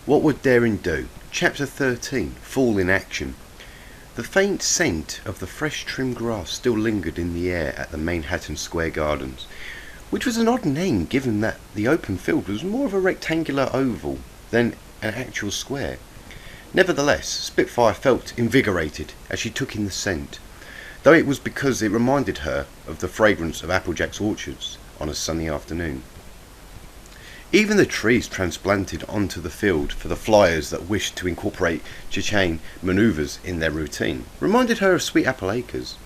What would Daring do? Chapter 13. Fall in Action. The faint scent of the fresh trimmed grass still lingered in the air at the Manhattan Square Gardens, which was an odd name given that the open field was more of a rectangular oval than an actual square. Nevertheless, Spitfire felt invigorated as she took in the scent, though it was because it reminded her of the fragrance of Applejack's orchards on a sunny afternoon. Even the trees transplanted onto the field for the flyers that wished to incorporate chain manoeuvres in their routine reminded her of Sweet Apple Acres.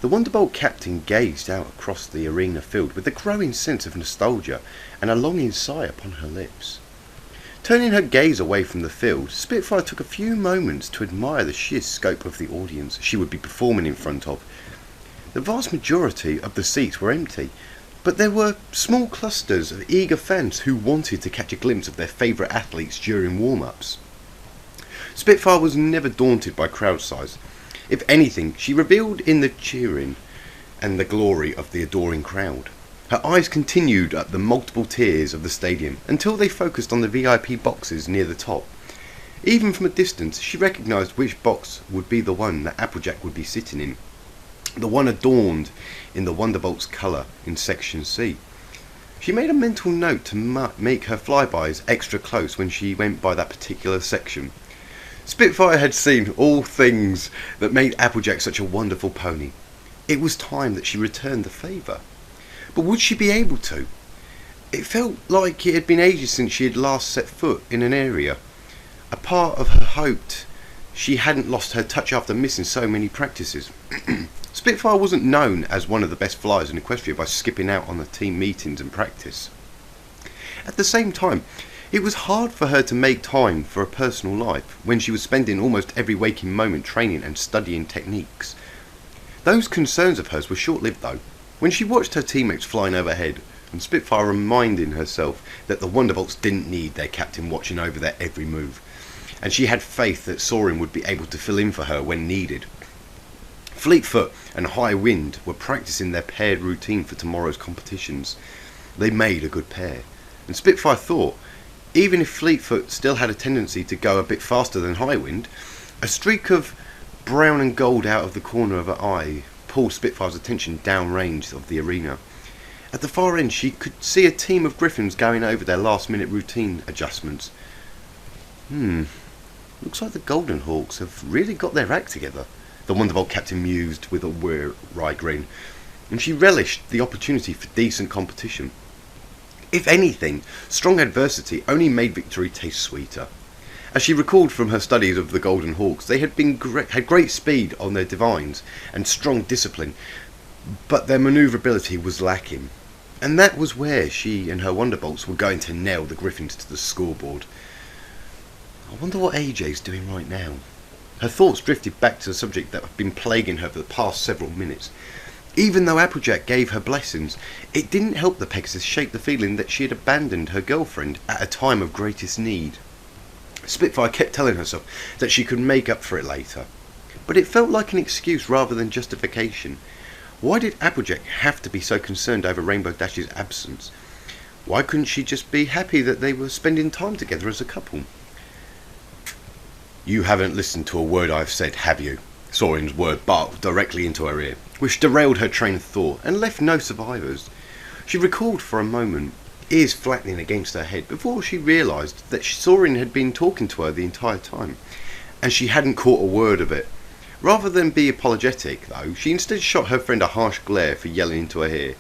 The Wonderbolt Captain gazed out across the arena field with a growing sense of nostalgia and a longing sigh upon her lips. Turning her gaze away from the field, Spitfire took a few moments to admire the sheer scope of the audience she would be performing in front of. The vast majority of the seats were empty, but there were small clusters of eager fans who wanted to catch a glimpse of their favourite athletes during warm-ups. Spitfire was never daunted by crowd size. If anything, she revelled in the cheering and the glory of the adoring crowd. Her eyes continued up the multiple tiers of the stadium until they focused on the VIP boxes near the top. Even from a distance, she recognised which box would be the one that Applejack would be sitting in, the one adorned in the Wonderbolts colour in Section C. She made a mental note to make her flybys extra close when she went by that particular section. Spitfire had seen all things that made Applejack such a wonderful pony. It was time that she returned the favour. But would she be able to? It felt like it had been ages since she had last set foot in an area. A part of her hoped she hadn't lost her touch after missing so many practices. Spitfire wasn't known as one of the best flyers in Equestria by skipping out on the team meetings and practice. At the same time, it was hard for her to make time for a personal life when she was spending almost every waking moment training and studying techniques. Those concerns of hers were short-lived though, when she watched her teammates flying overhead and Spitfire reminding herself that the Wonderbolts didn't need their captain watching over their every move, and she had faith that Saurin would be able to fill in for her when needed. Fleetfoot and High Wind were practicing their paired routine for tomorrow's competitions. They made a good pair, and Spitfire thought, even if Fleetfoot still had a tendency to go a bit faster than High Wind, a streak of brown and gold out of the corner of her eye pulled Spitfire's attention downrange of the arena. At the far end she could see a team of Griffins going over their last minute routine adjustments. Looks like the Golden Hawks have really got their act together, the Wonderbolt Captain mused with a wry grin, and she relished the opportunity for decent competition. If anything, strong adversity only made victory taste sweeter. As she recalled from her studies of the Golden Hawks, they had great speed on their divines and strong discipline, but their manoeuvrability was lacking. And that was where she and her Wonderbolts were going to nail the Griffins to the scoreboard. I wonder what AJ's doing right now. Her thoughts drifted back to the subject that had been plaguing her for the past several minutes. Even though Applejack gave her blessings, it didn't help the Pegasus shake the feeling that she had abandoned her girlfriend at a time of greatest need. Spitfire kept telling herself that she could make up for it later, but it felt like an excuse rather than justification. Why did Applejack have to be so concerned over Rainbow Dash's absence? Why couldn't she just be happy that they were spending time together as a couple? "You haven't listened to a word I've said, have you?" Saurin's word barked directly into her ear, which derailed her train of thought and left no survivors. She recalled for a moment, ears flattening against her head, before she realised that Saurin had been talking to her the entire time, and she hadn't caught a word of it. Rather than be apologetic, though, she instead shot her friend a harsh glare for yelling into her ear.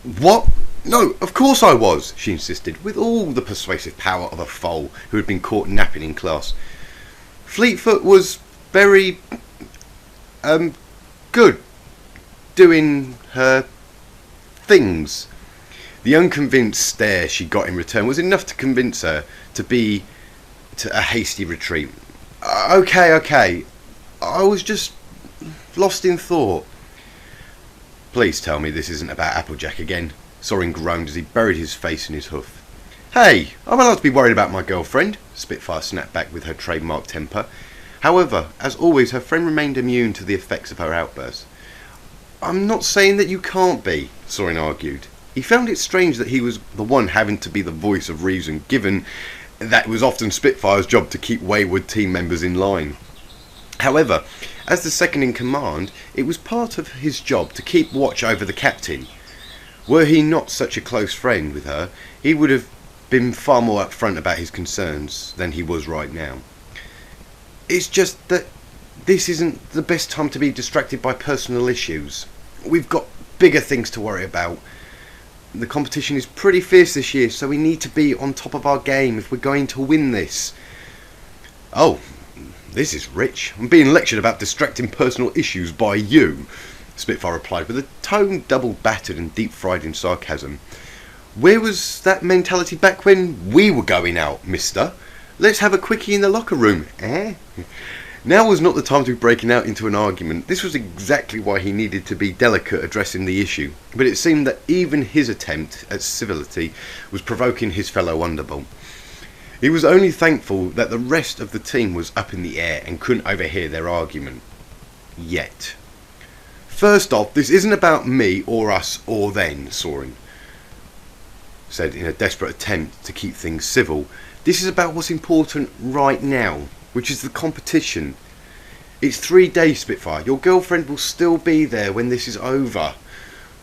"What? No, of course I was," she insisted, with all the persuasive power of a foal who had been caught napping in class. "Fleetfoot was very, good, doing her things." The unconvinced stare she got in return was enough to convince her to a hasty retreat. Okay, I was just lost in thought." "Please tell me this isn't about Applejack again," Saurin groaned as he buried his face in his hoof. "Hey, I'm allowed to be worried about my girlfriend," Spitfire snapped back with her trademark temper. However, as always, her friend remained immune to the effects of her outburst. "I'm not saying that you can't be," Saurin argued. He found it strange that he was the one having to be the voice of reason, given That was often Spitfire's job to keep wayward team members in line. However, as the second in command, it was part of his job to keep watch over the captain. Were he not such a close friend with her, he would have been far more upfront about his concerns than he was right now. It's just that this isn't the best time to be distracted by personal issues. We've got bigger things to worry about. The competition is pretty fierce this year, so we need to be on top of our game if we're going to win this. Oh, this is rich. I'm being lectured about distracting personal issues by you, Spitfire replied with a tone double battered and deep fried in sarcasm. Where was that mentality back when we were going out, mister? Let's have a quickie in the locker room, eh? Now was not the time to be breaking out into an argument. This was exactly why he needed to be delicate addressing the issue. But it seemed that even his attempt at civility was provoking his fellow Wonderbolt. He was only thankful that the rest of the team was up in the air and couldn't overhear their argument. Yet. First off, this isn't about me or us or then, Saurin said in a desperate attempt to keep things civil. This is about what's important right now, which is the competition. It's 3 days, Spitfire. Your girlfriend will still be there when this is over.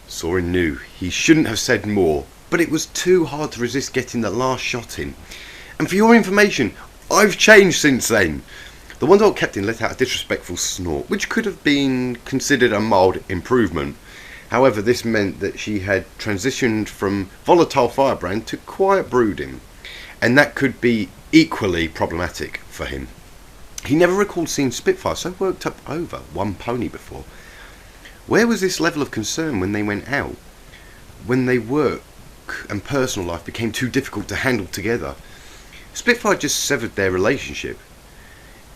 Saurin knew he shouldn't have said more, but it was too hard to resist getting the last shot in. And for your information, I've changed since then. The Wonderbolt Captain let out a disrespectful snort, which could have been considered a mild improvement. However, this meant that she had transitioned from volatile firebrand to quiet brooding, and that could be equally problematic for him. He never recalled seeing Spitfire so worked up over one pony before. Where was this level of concern when they went out? When their work and personal life became too difficult to handle together? Spitfire just severed their relationship.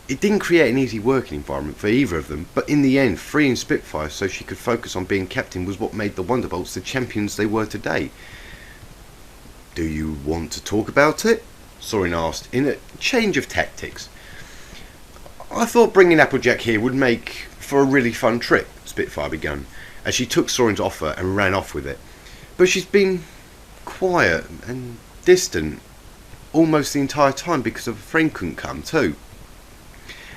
It didn't create an easy working environment for either of them, but in the end, freeing Spitfire so she could focus on being captain was what made the Wonderbolts the champions they were today. Do you want to talk about it? Saurin asked, in a change of tactics. I thought bringing Applejack here would make for a really fun trip, Spitfire began, as she took Saurin's offer and ran off with it. But she's been quiet and distant almost the entire time because of a friend couldn't come too.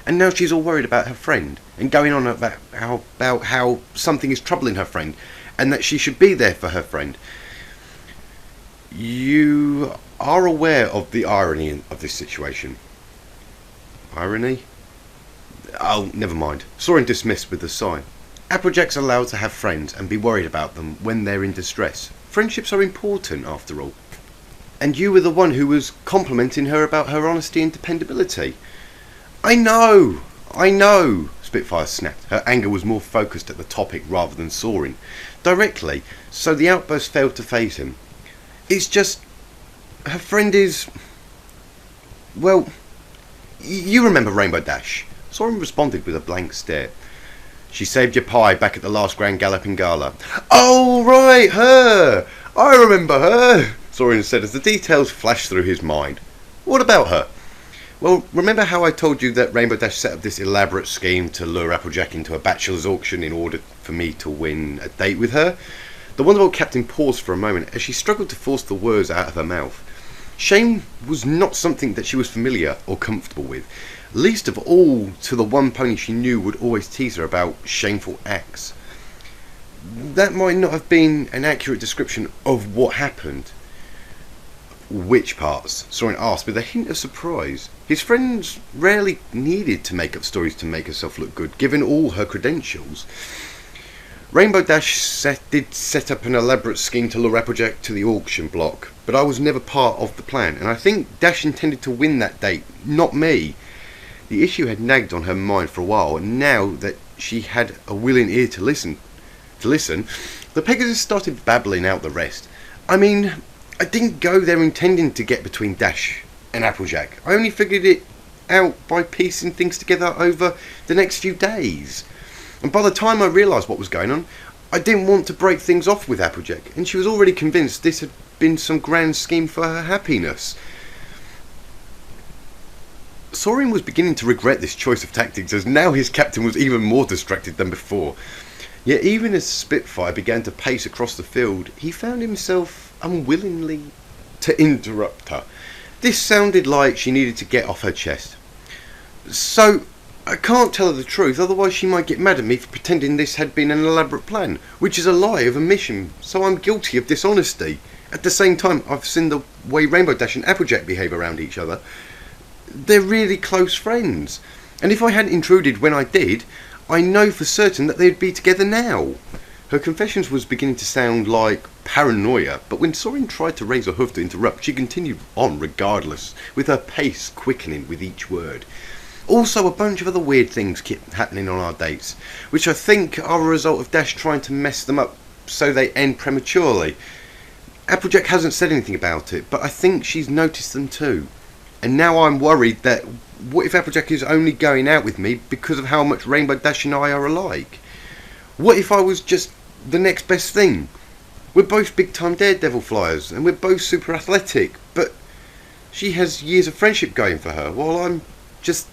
And now she's all worried about her friend and going on about how something is troubling her friend and that she should be there for her friend. You are aware of the irony of this situation. Irony? Oh, never mind. Saurin dismissed with a sigh. Applejack's allowed to have friends and be worried about them when they're in distress. Friendships are important, after all. And you were the one who was complimenting her about her honesty and dependability. I know, Spitfire snapped. Her anger was more focused at the topic rather than Saurin. Directly, so the outburst failed to faze him. It's just, her friend is, well, you remember Rainbow Dash. Saurin responded with a blank stare. She saved your pie back at the last Grand Galloping Gala. Oh, right, her! I remember her, Saurin said as the details flashed through his mind. What about her? Well, remember how I told you that Rainbow Dash set up this elaborate scheme to lure Applejack into a bachelor's auction in order for me to win a date with her? The Wonderbolt Captain paused for a moment as she struggled to force the words out of her mouth. Shame was not something that she was familiar or comfortable with, least of all to the one pony she knew would always tease her about shameful acts. That might not have been an accurate description of what happened. Which parts? Saurin asked with a hint of surprise. His friends rarely needed to make up stories to make herself look good, given all her credentials. Rainbow Dash did set up an elaborate scheme to lure Applejack to the auction block, but I was never part of the plan, and I think Dash intended to win that date, not me. The issue had nagged on her mind for a while, and now that she had a willing ear to listen, the Pegasus started babbling out the rest. I mean, I didn't go there intending to get between Dash and Applejack. I only figured it out by piecing things together over the next few days. And by the time I realised what was going on, I didn't want to break things off with Applejack, and she was already convinced this had been some grand scheme for her happiness. Saurin was beginning to regret this choice of tactics, as now his captain was even more distracted than before. Yet even as Spitfire began to pace across the field, he found himself unwillingly to interrupt her. This sounded like she needed to get off her chest. So, I can't tell her the truth, otherwise she might get mad at me for pretending this had been an elaborate plan, which is a lie of omission, so I'm guilty of dishonesty. At the same time, I've seen the way Rainbow Dash and Applejack behave around each other. They're really close friends, and if I hadn't intruded when I did, I know for certain that they'd be together now. Her confessions was beginning to sound like paranoia, but when Saurin tried to raise her hoof to interrupt, she continued on regardless, with her pace quickening with each word. Also, a bunch of other weird things keep happening on our dates, which I think are a result of Dash trying to mess them up so they end prematurely. Applejack hasn't said anything about it, but I think she's noticed them too. And now I'm worried that what if Applejack is only going out with me because of how much Rainbow Dash and I are alike? What if I was just the next best thing? We're both big time daredevil flyers and we're both super athletic, but she has years of friendship going for her while I'm just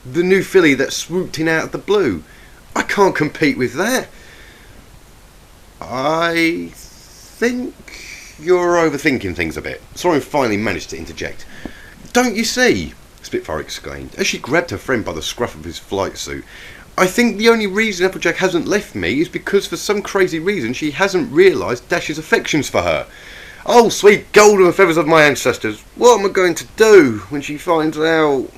the new filly that swooped in out of the blue. I can't compete with that. I think you're overthinking things a bit. Saurin finally managed to interject. Don't you see? Spitfire exclaimed, as she grabbed her friend by the scruff of his flight suit. I think the only reason Applejack hasn't left me is because for some crazy reason she hasn't realised Dash's affections for her. Oh, sweet golden feathers of my ancestors, what am I going to do when she finds out?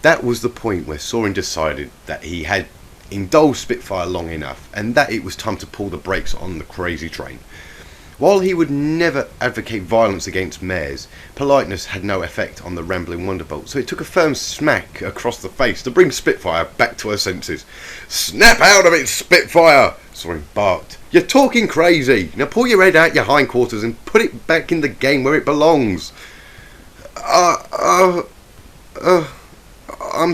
That was the point where Saurin decided that he had indulged Spitfire long enough and that it was time to pull the brakes on the crazy train. While he would never advocate violence against mares, politeness had no effect on the rambling Wonderbolt, so it took a firm smack across the face to bring Spitfire back to her senses. Snap out of it, Spitfire! Saurin barked. You're talking crazy! Now pull your head out your hindquarters and put it back in the game where it belongs. I'm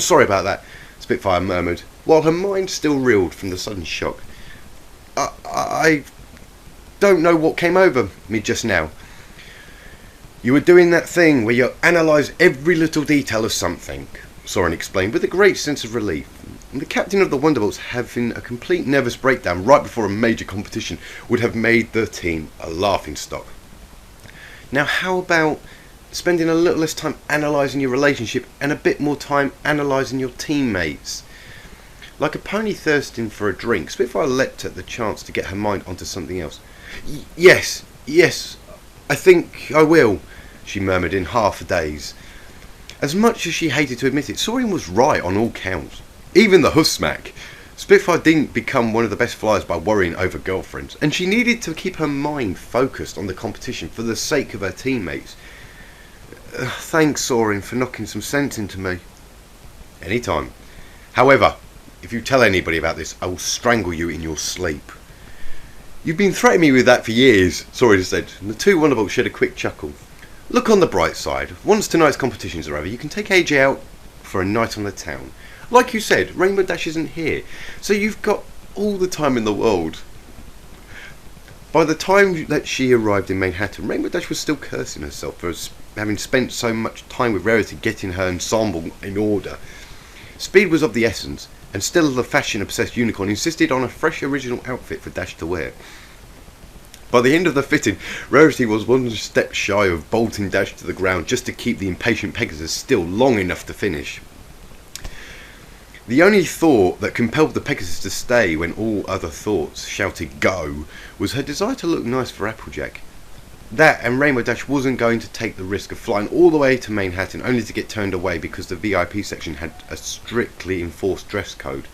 sorry about that, Spitfire murmured, while her mind still reeled from the sudden shock. I don't know what came over me just now. You were doing that thing where you analyse every little detail of something, Saurin explained with a great sense of relief. The captain of the Wonderbolts having a complete nervous breakdown right before a major competition would have made the team a laughingstock. Now how about spending a little less time analysing your relationship and a bit more time analysing your teammates? Like a pony thirsting for a drink, Spitfire leapt at the chance to get her mind onto something else. Yes, I think I will, she murmured in half a daze. As much as she hated to admit it, Saurin was right on all counts. Even the hoof smack. Spitfire didn't become one of the best flyers by worrying over girlfriends, and she needed to keep her mind focused on the competition for the sake of her teammates. Thanks, Saurin, for knocking some sense into me. Anytime. However, if you tell anybody about this, I will strangle you in your sleep. You've been threatening me with that for years, Saurin said, and the two Wonderbolts shared a quick chuckle. Look on the bright side. Once tonight's competitions are over, you can take AJ out for a night on the town. Like you said, Rainbow Dash isn't here, so you've got all the time in the world. By the time that she arrived in Manhattan, Rainbow Dash was still cursing herself for having spent so much time with Rarity getting her ensemble in order. Speed was of the essence, and still the fashion-obsessed unicorn insisted on a fresh original outfit for Dash to wear. By the end of the fitting, Rarity was one step shy of bolting Dash to the ground just to keep the impatient Pegasus still long enough to finish. The only thought that compelled the Pegasus to stay when all other thoughts shouted go was her desire to look nice for Applejack. That and Rainbow Dash wasn't going to take the risk of flying all the way to Manhattan only to get turned away because the VIP section had a strictly enforced dress code.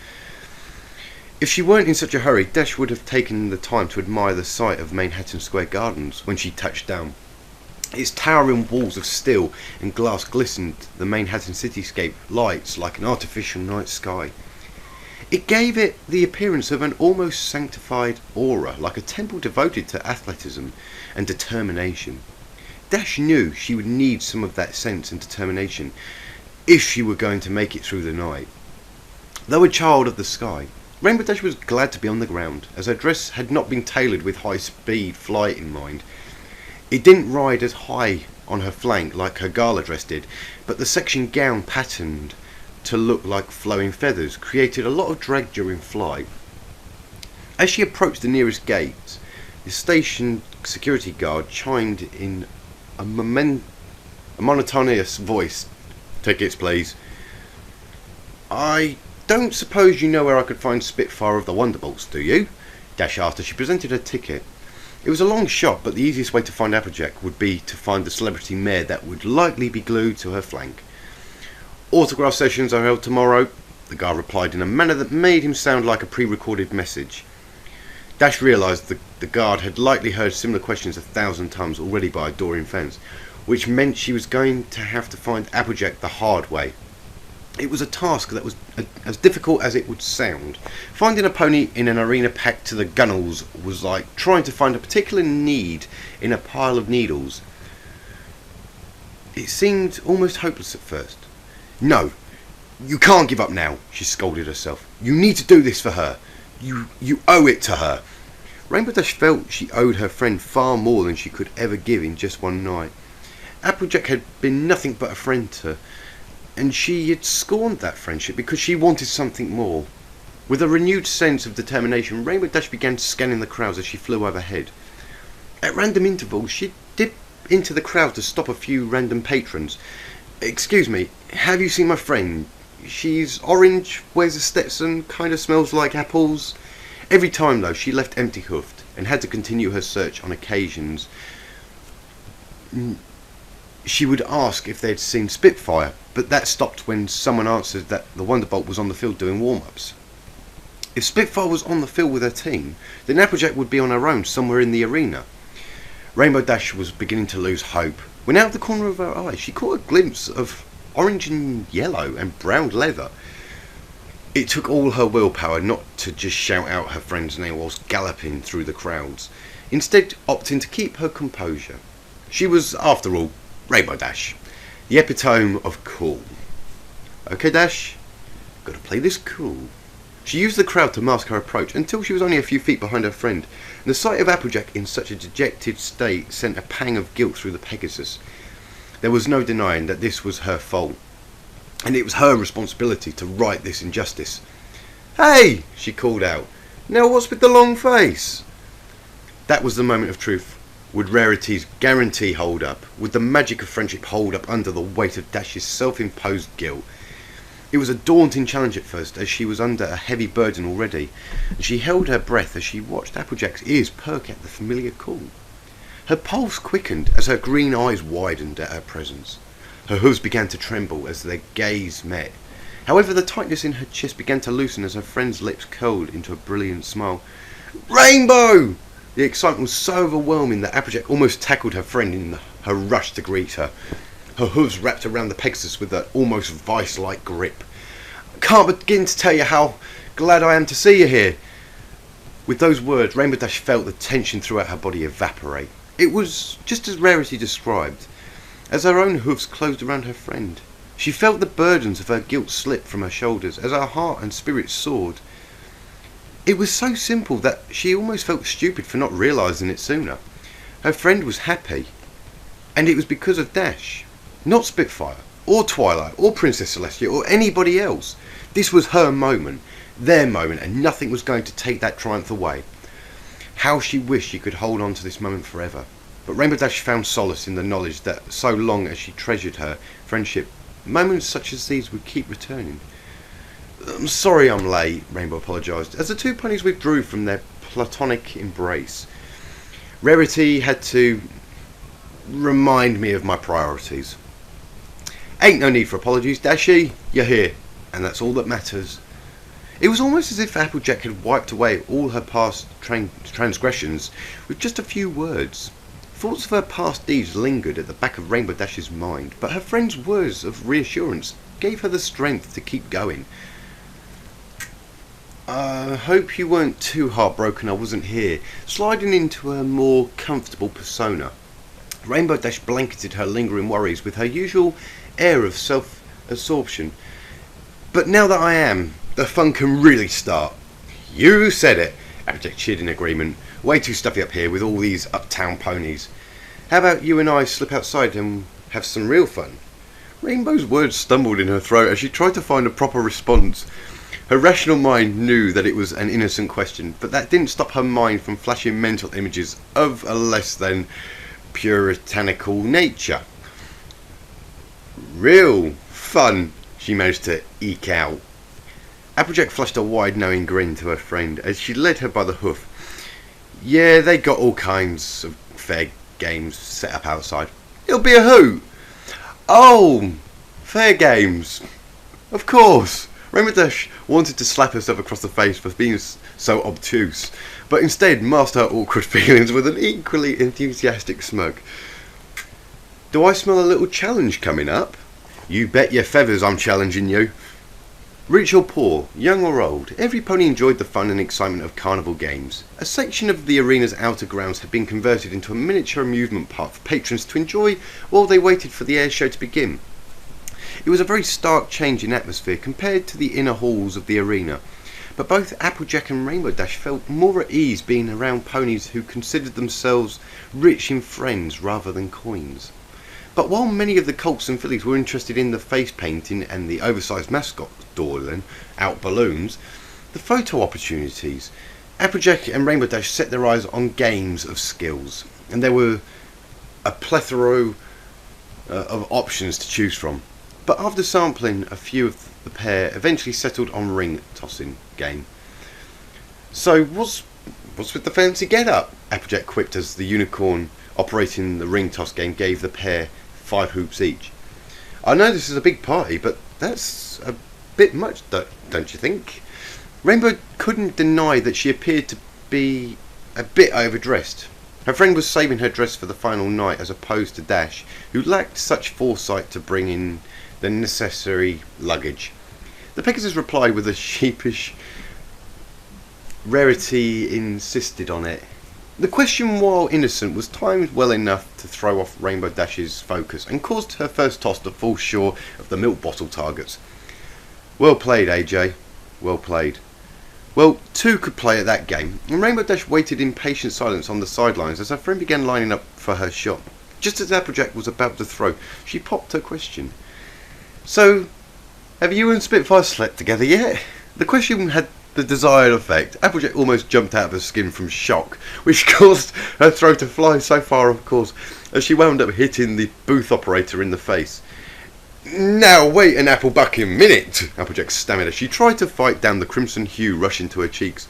If she weren't in such a hurry, Dash would have taken the time to admire the sight of Manhattan Square Gardens when she touched down. Its towering walls of steel and glass glistened the Manhattan cityscape lights like an artificial night sky. It gave it the appearance of an almost sanctified aura, like a temple devoted to athleticism and determination. Dash knew she would need some of that sense and determination if she were going to make it through the night. Though a child of the sky, Rainbow Dash was glad to be on the ground, as her dress had not been tailored with high-speed flight in mind. It didn't ride as high on her flank like her gala dress did, but the section gown patterned to look like flowing feathers created a lot of drag during flight. As she approached the nearest gate, the station security guard chimed in a A monotonous voice. Tickets, please. I don't suppose you know where I could find Spitfire of the Wonderbolts, do you? Dash asked as she presented her ticket. It was a long shot, but the easiest way to find Applejack would be to find the celebrity mare that would likely be glued to her flank. Autograph sessions are held tomorrow, the guard replied in a manner that made him sound like a pre-recorded message. Dash realised the guard had likely heard similar questions 1,000 times already by adoring fans, which meant she was going to have to find Applejack the hard way. It was a task that was as difficult as it would sound. Finding a pony in an arena packed to the gunnels was like trying to find a particular need in a pile of needles. It seemed almost hopeless at first. No, you can't give up now, she scolded herself. You need to do this for her. You owe it to her. Rainbow Dash felt she owed her friend far more than she could ever give in just one night. Applejack had been nothing but a friend to her, and she had scorned that friendship because she wanted something more. With a renewed sense of determination, Rainbow Dash began scanning the crowds as she flew overhead. At random intervals, she'd dip into the crowd to stop a few random patrons. Excuse me, have you seen my friend? She's orange, wears a Stetson, kind of smells like apples. Every time, though, she left empty-hoofed and had to continue her search on occasions. She would ask if they'd seen Spitfire, but that stopped when someone answered that the Wonderbolt was on the field doing warm-ups. If Spitfire was on the field with her team, then Applejack would be on her own somewhere in the arena. Rainbow Dash was beginning to lose hope when out of the corner of her eye she caught a glimpse of orange and yellow and brown leather. It took all her willpower not to just shout out her friend's name whilst galloping through the crowds, instead opting to keep her composure. She was, after all, Rainbow Dash, the epitome of cool. Okay, Dash, gotta play this cool. She used the crowd to mask her approach until she was only a few feet behind her friend, and the sight of Applejack in such a dejected state sent a pang of guilt through the Pegasus. There was no denying that this was her fault, and it was her responsibility to right this injustice. "Hey!" she called out. "Now what's with the long face?" That was the moment of truth. Would Rarity's guarantee hold up? Would the magic of friendship hold up under the weight of Dash's self-imposed guilt? It was a daunting challenge at first, as she was under a heavy burden already, and she held her breath as she watched Applejack's ears perk at the familiar call. Her pulse quickened as her green eyes widened at her presence. Her hooves began to tremble as their gaze met. However, the tightness in her chest began to loosen as her friend's lips curled into a brilliant smile. "Rainbow!" The excitement was so overwhelming that Applejack almost tackled her friend in her rush to greet her. Her hooves wrapped around the Pegasus with an almost vice-like grip. "I can't begin to tell you how glad I am to see you here." With those words, Rainbow Dash felt the tension throughout her body evaporate. It was just as Rarity described. As her own hooves closed around her friend, she felt the burdens of her guilt slip from her shoulders as her heart and spirit soared. It was so simple that she almost felt stupid for not realising it sooner. Her friend was happy, and it was because of Dash, not Spitfire, or Twilight, or Princess Celestia, or anybody else. This was her moment, their moment, and nothing was going to take that triumph away. How she wished she could hold on to this moment forever. But Rainbow Dash found solace in the knowledge that so long as she treasured her friendship, moments such as these would keep returning. "I'm sorry I'm late," Rainbow apologised, as the two ponies withdrew from their platonic embrace. Rarity had to remind me of my priorities. "Ain't no need for apologies, Dashy. You're here, and that's all that matters." It was almost as if Applejack had wiped away all her past transgressions with just a few words. Thoughts of her past deeds lingered at the back of Rainbow Dash's mind, but her friend's words of reassurance gave her the strength to keep going. "I hope you weren't too heartbroken I wasn't here," sliding into a more comfortable persona. Rainbow Dash blanketed her lingering worries with her usual air of self-absorption. "But now that I am, the fun can really start." "You said it," Applejack cheered in agreement. "Way too stuffy up here with all these uptown ponies. How about you and I slip outside and have some real fun?" Rainbow's words stumbled in her throat as she tried to find a proper response. Her rational mind knew that it was an innocent question, but that didn't stop her mind from flashing mental images of a less than puritanical nature. Real fun, she managed to eke out. Applejack flashed a wide knowing grin to her friend as she led her by the hoof. Yeah, they got all kinds of fair games set up outside. It'll be a hoot. Oh, fair games. Of course. Rainbow Dash wanted to slap herself across the face for being so obtuse, but instead masked her awkward feelings with an equally enthusiastic smug. Do I smell a little challenge coming up? You bet your feathers I'm challenging you. Rich or poor, young or old, every pony enjoyed the fun and excitement of carnival games. A section of the arena's outer grounds had been converted into a miniature amusement park for patrons to enjoy while they waited for the air show to begin. It was a very stark change in atmosphere compared to the inner halls of the arena, but both Applejack and Rainbow Dash felt more at ease being around ponies who considered themselves rich in friends rather than coins. But while many of the colts and fillies were interested in the face painting and the oversized mascot dawdling out balloons, the photo opportunities, Applejack and Rainbow Dash set their eyes on games of skills, and there were a plethora of options to choose from. But after sampling a few of the pair eventually settled on ring tossing game. So what's with the fancy get up? Applejack quipped as the unicorn operating the ring toss game gave the pair 5 hoops each. I know this is a big party, but that's a bit much, don't you think? Rainbow couldn't deny that she appeared to be a bit overdressed. Her friend was saving her dress for the final night as opposed to Dash, who lacked such foresight to bring in the necessary luggage. The Pegasus replied with a sheepish rarity insisted on it. The question, while innocent, was timed well enough to throw off Rainbow Dash's focus and caused her first toss to fall short of the milk bottle targets. Well played, AJ. Well played. Well, 2 could play at that game, and Rainbow Dash waited in patient silence on the sidelines as her friend began lining up for her shot. Just as Applejack was about to throw, she popped her question. So, have you and Spitfire slept together yet? The question had the desired effect. Applejack almost jumped out of her skin from shock, which caused her throw to fly so far off course as she wound up hitting the booth operator in the face. Now wait an apple-bucking minute, Applejack stammered as she tried to fight down the crimson hue rushing to her cheeks.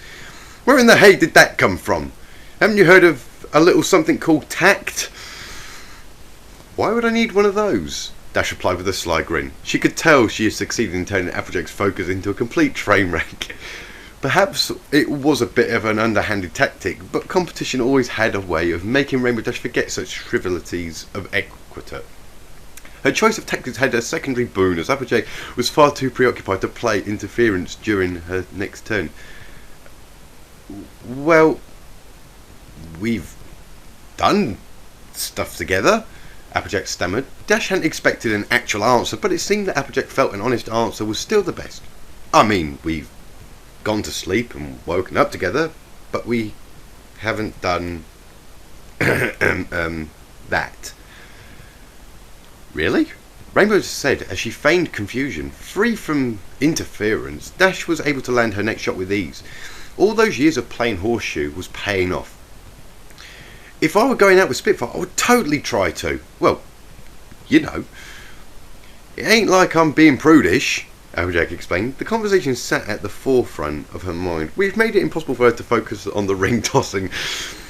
Where in the hay did that come from? Haven't you heard of a little something called tact? Why would I need one of those? Dash replied with a sly grin. She could tell she had succeeded in turning Applejack's focus into a complete train wreck. Perhaps it was a bit of an underhanded tactic, but competition always had a way of making Rainbow Dash forget such frivolities of etiquette. Her choice of tactics had a secondary boon, as Applejack was far too preoccupied to play interference during her next turn. Well, we've done stuff together, Applejack stammered. Dash hadn't expected an actual answer, but it seemed that Applejack felt an honest answer was still the best. I mean, we've gone to sleep and woken up together, but we haven't done that. Really? Rainbow said as she feigned confusion. Free from interference, Dash was able to land her next shot with ease. All those years of playing horseshoe was paying off. If I were going out with Spitfire, I would totally try to. Well, you know. It ain't like I'm being prudish, Applejack explained. The conversation sat at the forefront of her mind, which made it impossible for her to focus on the ring tossing.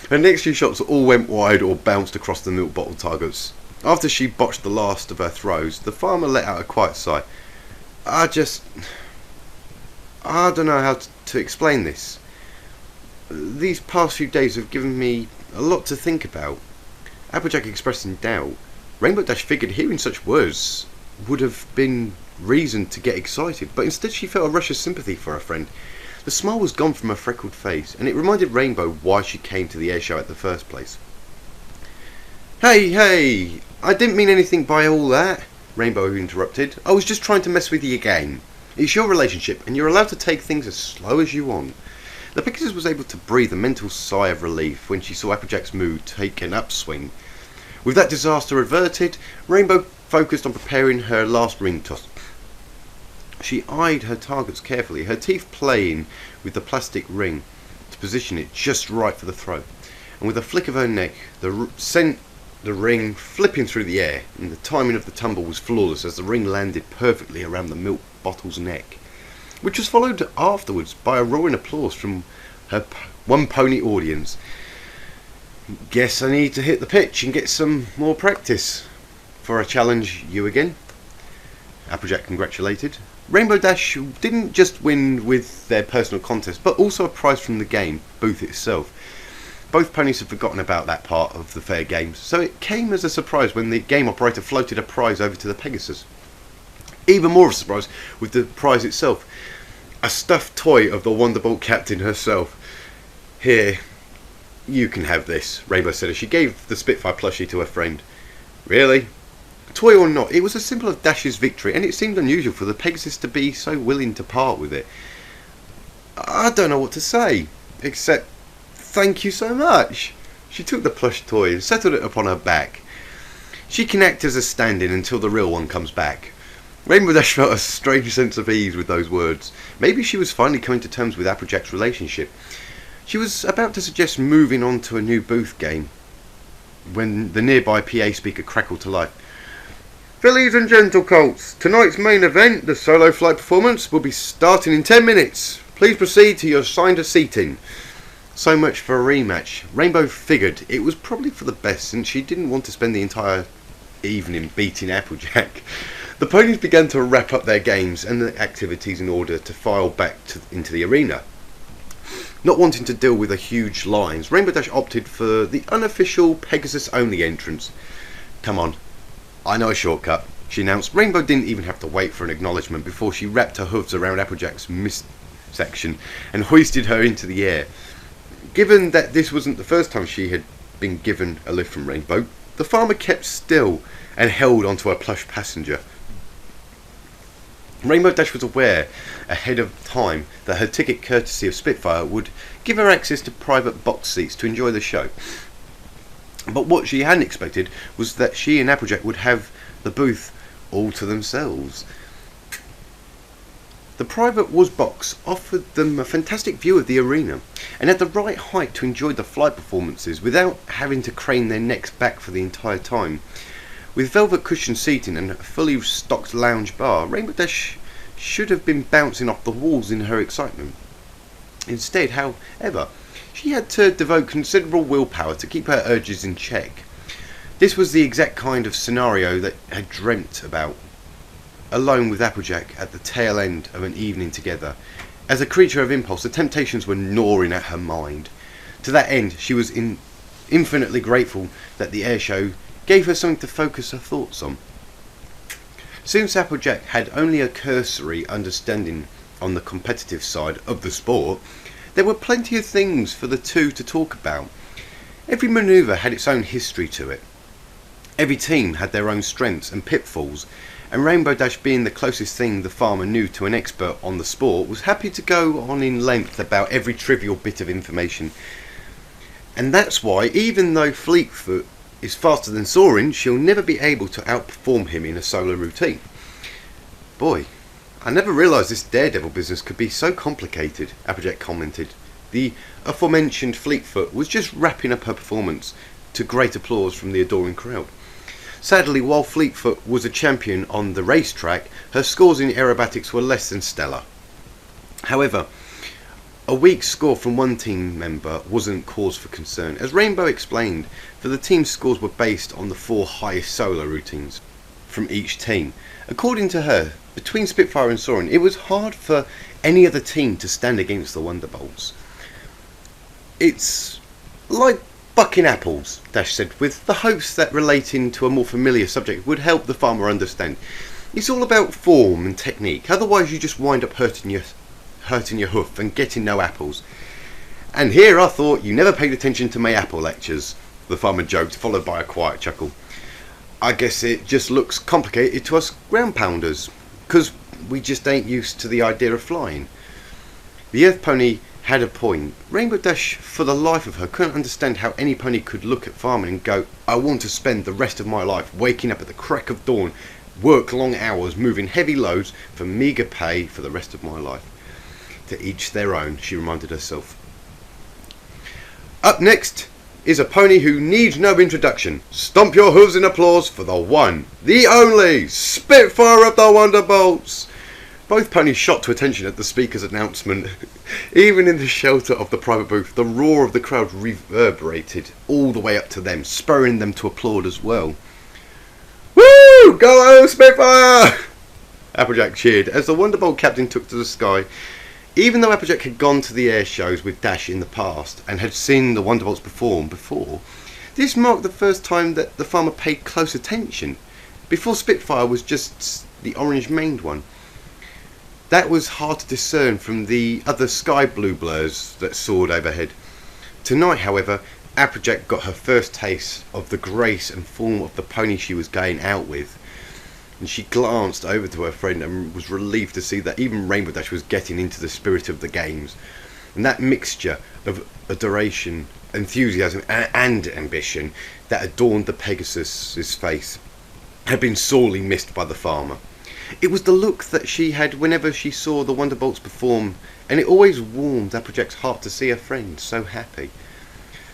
Her next few shots all went wide or bounced across the milk bottle targets. After she botched the last of her throws, the farmer let out a quiet sigh. I don't know how to explain this. These past few days have given me a lot to think about. Applejack expressed in doubt. Rainbow Dash figured hearing such words would have been reason to get excited, but instead she felt a rush of sympathy for her friend. The smile was gone from her freckled face, and it reminded Rainbow why she came to the airshow at the first place. Hey, I didn't mean anything by all that, Rainbow interrupted. I was just trying to mess with you again. It's your relationship, and you're allowed to take things as slow as you want. The Pegasus was able to breathe a mental sigh of relief when she saw Applejack's mood take an upswing. With that disaster averted, Rainbow focused on preparing her last ring toss. She eyed her targets carefully, her teeth playing with the plastic ring to position it just right for the throw. And with a flick of her neck, the scent the ring flipping through the air, and the timing of the tumble was flawless as the ring landed perfectly around the milk bottle's neck, which was followed afterwards by a roaring applause from her one pony audience. Guess I need to hit the pitch and get some more practice for a challenge you again. Applejack congratulated. Rainbow Dash didn't just win with their personal contest, but also a prize from the game booth itself. Both ponies had forgotten about that part of the fair games, so it came as a surprise when the game operator floated a prize over to the Pegasus. Even more of a surprise with the prize itself, a stuffed toy of the Wonderbolt Captain herself. Here, you can have this, Rainbow said as she gave the Spitfire plushie to her friend. Really? Toy or not, it was a symbol of Dash's victory, and it seemed unusual for the Pegasus to be so willing to part with it. I don't know what to say, except thank you so much. She took the plush toy and settled it upon her back. She can act as a stand-in until the real one comes back. Rainbow Dash felt a strange sense of ease with those words. Maybe she was finally coming to terms with Applejack's relationship. She was about to suggest moving on to a new booth game when the nearby PA speaker crackled to life. Fillies and gentlecolts, tonight's main event, the solo flight performance, will be starting in 10 minutes. Please proceed to your assigned seating. So much for a rematch. Rainbow figured it was probably for the best since she didn't want to spend the entire evening beating Applejack. The ponies began to wrap up their games and the activities in order to file back into the arena. Not wanting to deal with the huge lines, Rainbow Dash opted for the unofficial Pegasus only entrance. Come on, I know a shortcut, she announced. Rainbow didn't even have to wait for an acknowledgement before she wrapped her hooves around Applejack's midsection and hoisted her into the air. Given that this wasn't the first time she had been given a lift from Rainbow, the farmer kept still and held onto her plush passenger. Rainbow Dash was aware ahead of time that her ticket courtesy of Spitfire would give her access to private box seats to enjoy the show. But what she hadn't expected was that she and Applejack would have the booth all to themselves. The private box offered them a fantastic view of the arena and at the right height to enjoy the flight performances without having to crane their necks back for the entire time. With velvet cushion seating and a fully stocked lounge bar, Rainbow Dash should have been bouncing off the walls in her excitement. Instead, however, she had to devote considerable willpower to keep her urges in check. This was the exact kind of scenario that I had dreamt about, alone with Applejack at the tail end of an evening together. As a creature of impulse, the temptations were gnawing at her mind. To that end, she was infinitely grateful that the air show gave her something to focus her thoughts on. Since Applejack had only a cursory understanding on the competitive side of the sport, there were plenty of things for the two to talk about. Every manoeuvre had its own history to it. Every team had their own strengths and pitfalls, and Rainbow Dash, being the closest thing the farmer knew to an expert on the sport, was happy to go on in length about every trivial bit of information. And that's why, even though Fleetfoot is faster than Saurin, she'll never be able to outperform him in a solo routine. Boy, I never realised this daredevil business could be so complicated, Applejack commented. The aforementioned Fleetfoot was just wrapping up her performance, to great applause from the adoring crowd. Sadly, while Fleetfoot was a champion on the racetrack, her scores in aerobatics were less than stellar. However, a weak score from one team member wasn't cause for concern. As Rainbow explained, for the team's scores were based on the 4 highest solo routines from each team. According to her, between Spitfire and Saurin, it was hard for any other team to stand against the Wonderbolts. It's like bucking apples, Dash said, with the hopes that relating to a more familiar subject would help the farmer understand. It's all about form and technique, otherwise you just wind up hurting your hoof and getting no apples. And here I thought you never paid attention to my apple lectures, the farmer joked, followed by a quiet chuckle. I guess it just looks complicated to us ground pounders, 'cause we just ain't used to the idea of flying. The Earth Pony had a point. Rainbow Dash, for the life of her, couldn't understand how any pony could look at farming and go, I want to spend the rest of my life waking up at the crack of dawn, work long hours, moving heavy loads for meagre pay for the rest of my life. To each their own, she reminded herself. Up next, is a pony who needs no introduction. Stomp your hooves in applause for the one, the only Spitfire of the Wonderbolts. Both ponies shot to attention at the speaker's announcement. Even in the shelter of the private booth, the roar of the crowd reverberated all the way up to them, spurring them to applaud as well. Woo! Go on, Spitfire! Applejack cheered as the Wonderbolt Captain took to the sky. Even though Applejack had gone to the air shows with Dash in the past and had seen the Wonderbolts perform before, this marked the first time that the farmer paid close attention. Before, Spitfire was just the orange-maned one. That was hard to discern from the other sky blue blurs that soared overhead. Tonight, however, Applejack got her first taste of the grace and form of the pony she was going out with, and she glanced over to her friend and was relieved to see that even Rainbow Dash was getting into the spirit of the games. And that mixture of adoration, enthusiasm and ambition that adorned the Pegasus's face had been sorely missed by the farmer. It was the look that she had whenever she saw the Wonderbolts perform, and it always warmed Applejack's heart to see her friend so happy.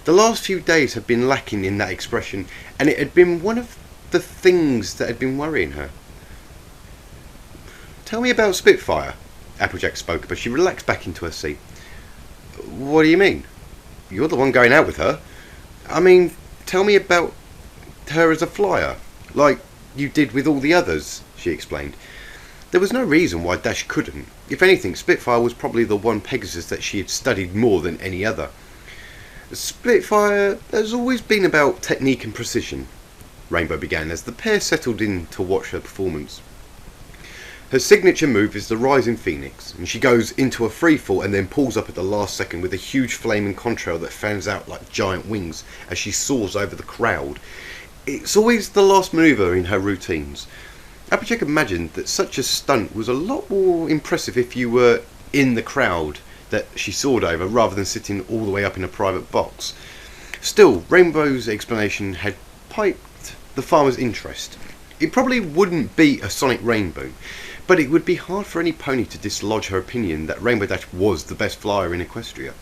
The last few days had been lacking in that expression, and it had been one of the things that had been worrying her. "Tell me about Spitfire," Applejack spoke, but she relaxed back into her seat. "What do you mean? You're the one going out with her. I mean, tell me about her as a flyer, like you did with all the others," she explained. There was no reason why Dash couldn't. If anything, Spitfire was probably the one Pegasus that she had studied more than any other. "Spitfire has always been about technique and precision," Rainbow began as the pair settled in to watch her performance. "Her signature move is the Rising Phoenix, and she goes into a free fall and then pulls up at the last second with a huge flaming contrail that fans out like giant wings as she soars over the crowd. It's always the last manoeuvre in her routines." Applejack imagined that such a stunt was a lot more impressive if you were in the crowd that she soared over rather than sitting all the way up in a private box. Still, Rainbow's explanation had piqued the farmer's interest. It probably wouldn't beat a sonic rainbow, but it would be hard for any pony to dislodge her opinion that Rainbow Dash was the best flyer in Equestria.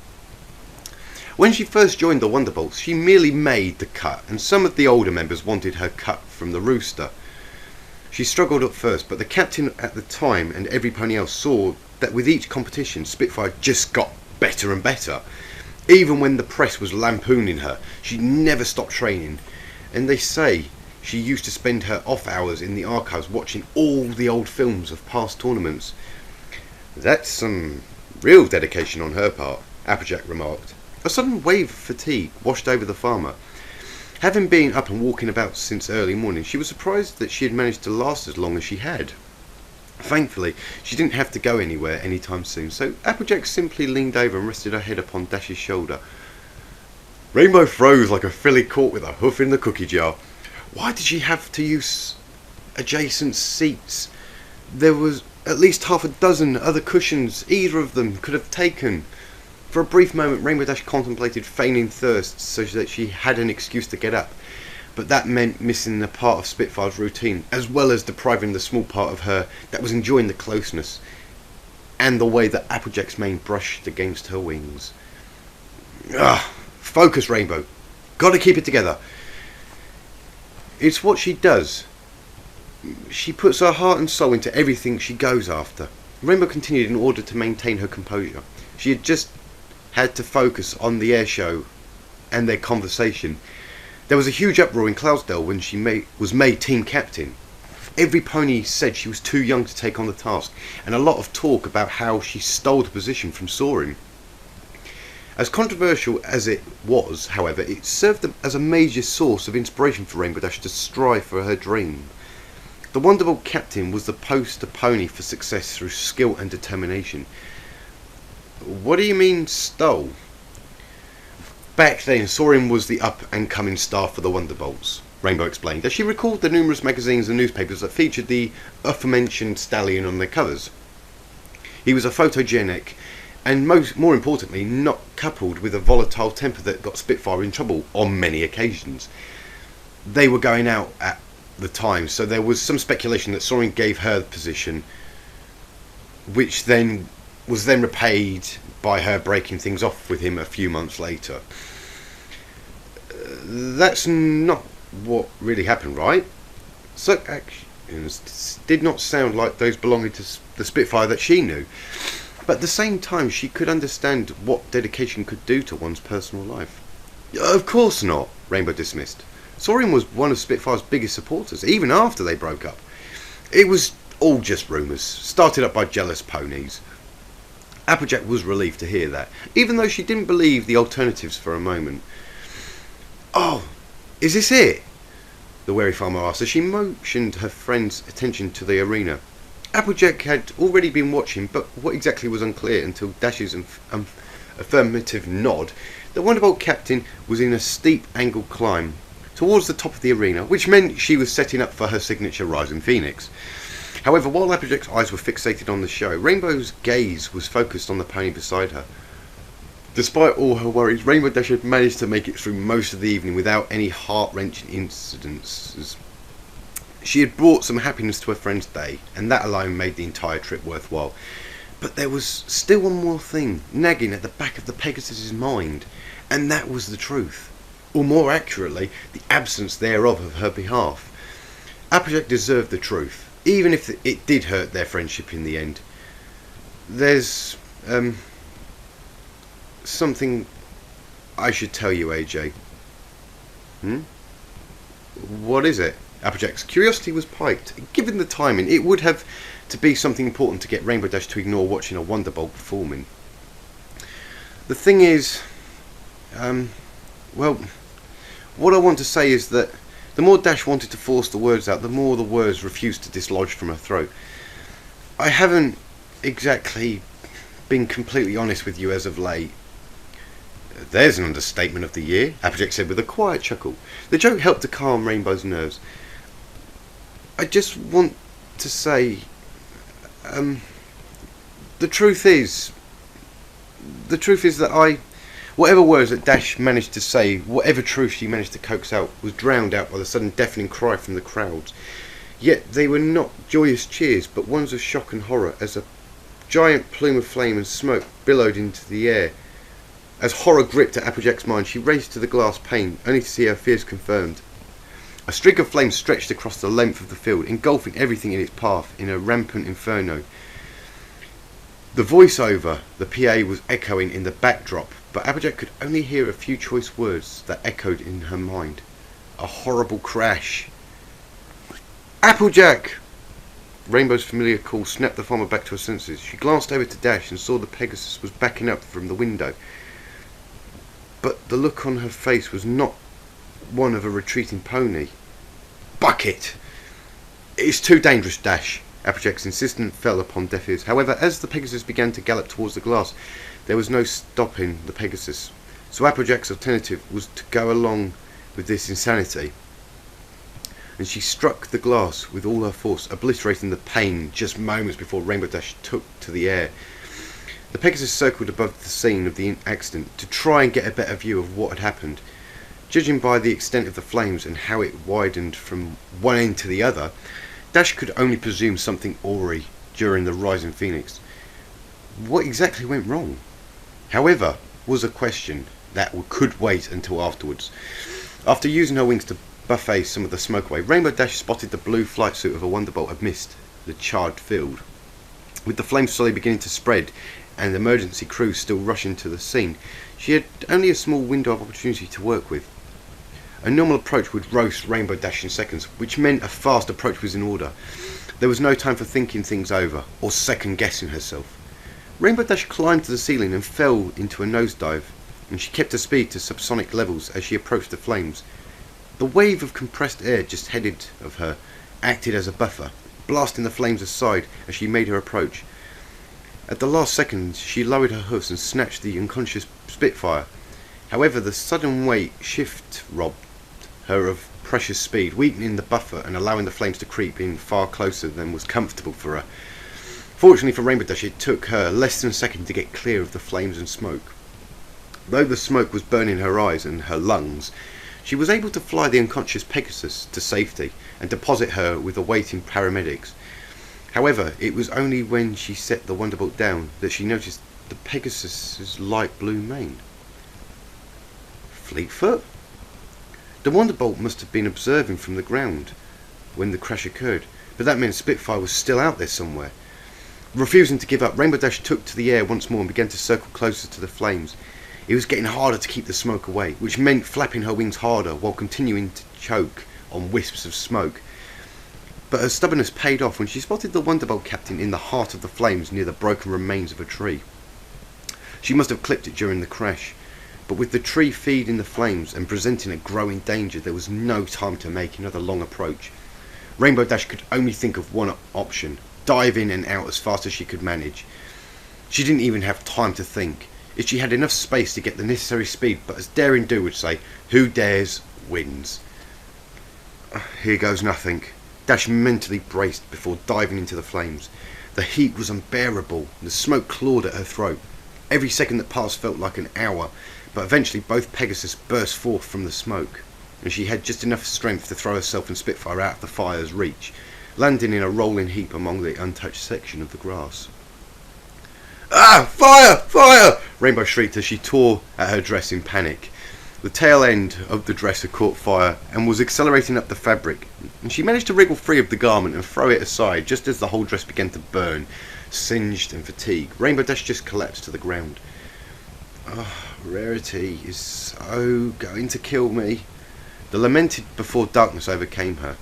When she first joined the Wonderbolts, she merely made the cut, and some of the older members wanted her cut from the rooster. She struggled at first, but the captain at the time and every pony else saw that with each competition, Spitfire just got better and better. Even when the press was lampooning her, she never stopped training, and they say she used to spend her off hours in the archives watching all the old films of past tournaments. "That's some real dedication on her part," Applejack remarked. A sudden wave of fatigue washed over the farmer. Having been up and walking about since early morning, she was surprised that she had managed to last as long as she had. Thankfully, she didn't have to go anywhere anytime soon, so Applejack simply leaned over and rested her head upon Dash's shoulder. "Rainbow froze like a filly caught with a hoof in the cookie jar. Why did she have to use adjacent seats? There was at least half a dozen other cushions either of them could have taken." For a brief moment, Rainbow Dash contemplated feigning thirst so that she had an excuse to get up, but that meant missing a part of Spitfire's routine, as well as depriving the small part of her that was enjoying the closeness and the way that Applejack's mane brushed against her wings. Focus, Rainbow. Gotta keep it together. It's what she does. She puts her heart and soul into everything she goes after. Rainbow continued in order to maintain her composure. She had just had to focus on the air show and their conversation. There was a huge uproar in Cloudsdale when she was made team captain. Every pony said she was too young to take on the task, and a lot of talk about how she stole the position from Saurin. As controversial as it was, however, it served as a major source of inspiration for Rainbow Dash to strive for her dream. The Wonderbolt Captain was the poster pony for success through skill and determination. "What do you mean, stole?" "Back then, Saurin was the up-and-coming star for the Wonderbolts," Rainbow explained, as she recalled the numerous magazines and newspapers that featured the aforementioned stallion on their covers. He was a photogenic, and more importantly, not coupled with a volatile temper that got Spitfire in trouble on many occasions. They were going out at the time, so there was some speculation that Saurin gave her the position, which was then repaid by her breaking things off with him a few months later. That's not what really happened, right? Such actions did not sound like those belonging to the Spitfire that she knew. But at the same time, she could understand what dedication could do to one's personal life. Of course not, Rainbow dismissed. Saurin was one of Spitfire's biggest supporters, even after they broke up. It was all just rumours, started up by jealous ponies. Applejack was relieved to hear that, even though she didn't believe the alternatives for a moment. Oh, is this it? The wary farmer asked as she motioned her friend's attention to the arena. Applejack had already been watching, but what exactly was unclear until Dash's affirmative nod. The Wonderbolt Captain was in a steep angle climb towards the top of the arena, which meant she was setting up for her signature Rising Phoenix. However, while Applejack's eyes were fixated on the show, Rainbow's gaze was focused on the pony beside her. Despite all her worries, Rainbow Dash had managed to make it through most of the evening without any heart-wrenching incidents. She had brought some happiness to her friend's day, and that alone made the entire trip worthwhile. But there was still one more thing nagging at the back of the Pegasus's mind, and that was the truth. Or more accurately, the absence thereof of her behalf. Applejack deserved the truth, even if it did hurt their friendship in the end. There's something I should tell you, AJ. What is it? Applejack's curiosity was piqued. Given the timing, it would have to be something important to get Rainbow Dash to ignore watching a Wonderbolt performing. The thing is, well, what I want to say is that the more Dash wanted to force the words out, the more the words refused to dislodge from her throat. I haven't exactly been completely honest with you as of late. There's an understatement of the year, Applejack said with a quiet chuckle. The joke helped to calm Rainbow's nerves. I just want to say, the truth is that whatever words that Dash managed to say, whatever truth she managed to coax out, was drowned out by the sudden deafening cry from the crowds. Yet they were not joyous cheers, but ones of shock and horror as a giant plume of flame and smoke billowed into the air. As horror gripped at Applejack's mind, she raced to the glass pane, only to see her fears confirmed. A streak of flame stretched across the length of the field, engulfing everything in its path in a rampant inferno. The voiceover, the PA, was echoing in the backdrop, but Applejack could only hear a few choice words that echoed in her mind. A horrible crash. Applejack! Rainbow's familiar call snapped the farmer back to her senses. She glanced over to Dash and saw the Pegasus was backing up from the window. But the look on her face was not one of a retreating pony. Bucket! It's too dangerous, Dash. Applejack's insistence fell upon deaf ears. However, as the Pegasus began to gallop towards the glass, there was no stopping the Pegasus. So Applejack's alternative was to go along with this insanity. And she struck the glass with all her force, obliterating the pane just moments before Rainbow Dash took to the air. The Pegasus circled above the scene of the accident to try and get a better view of what had happened. Judging by the extent of the flames and how it widened from one end to the other, Dash could only presume something awry during the Rising Phoenix. What exactly went wrong? However, was a question that could wait until afterwards. After using her wings to buffet some of the smoke away, Rainbow Dash spotted the blue flight suit of a Wonderbolt amidst the charred field. With the flames slowly beginning to spread and emergency crews still rushing to the scene, she had only a small window of opportunity to work with. A normal approach would roast Rainbow Dash in seconds, which meant a fast approach was in order. There was no time for thinking things over or second-guessing herself. Rainbow Dash climbed to the ceiling and fell into a nosedive, and she kept her speed to subsonic levels as she approached the flames. The wave of compressed air just ahead of her acted as a buffer, blasting the flames aside as she made her approach. At the last second, she lowered her hoofs and snatched the unconscious Spitfire. However, the sudden weight shift robbed her of precious speed, weakening the buffer and allowing the flames to creep in far closer than was comfortable for her. Fortunately for Rainbow Dash, it took her less than a second to get clear of the flames and smoke. Though the smoke was burning her eyes and her lungs, she was able to fly the unconscious Pegasus to safety and deposit her with the waiting paramedics. However, it was only when she set the Wonderbolt down that she noticed the Pegasus's light blue mane. Fleetfoot? The Wonderbolt must have been observing from the ground when the crash occurred, but that meant Spitfire was still out there somewhere. Refusing to give up, Rainbow Dash took to the air once more and began to circle closer to the flames. It was getting harder to keep the smoke away, which meant flapping her wings harder while continuing to choke on wisps of smoke. But her stubbornness paid off when she spotted the Wonderbolt Captain in the heart of the flames near the broken remains of a tree. She must have clipped it during the crash, but with the tree feeding the flames and presenting a growing danger, there was no time to make another long approach. Rainbow Dash could only think of one option: dive in and out as fast as she could manage. She didn't even have time to think, if she had enough space to get the necessary speed, but as Daring Do would say, who dares wins. Here goes nothing. Dash mentally braced before diving into the flames. The heat was unbearable, and the smoke clawed at her throat. Every second that passed felt like an hour, but eventually both Pegasus burst forth from the smoke, and she had just enough strength to throw herself and Spitfire out of the fire's reach, landing in a rolling heap among the untouched section of the grass. "Ah! Fire! Fire!" Rainbow shrieked as she tore at her dress in panic. The tail end of the dress had caught fire and was accelerating up the fabric, and she managed to wriggle free of the garment and throw it aside just as the whole dress began to burn. Singed and fatigued, Rainbow Dash just collapsed to the ground. "Oh, Rarity is so going to kill me." The lamented before darkness overcame her.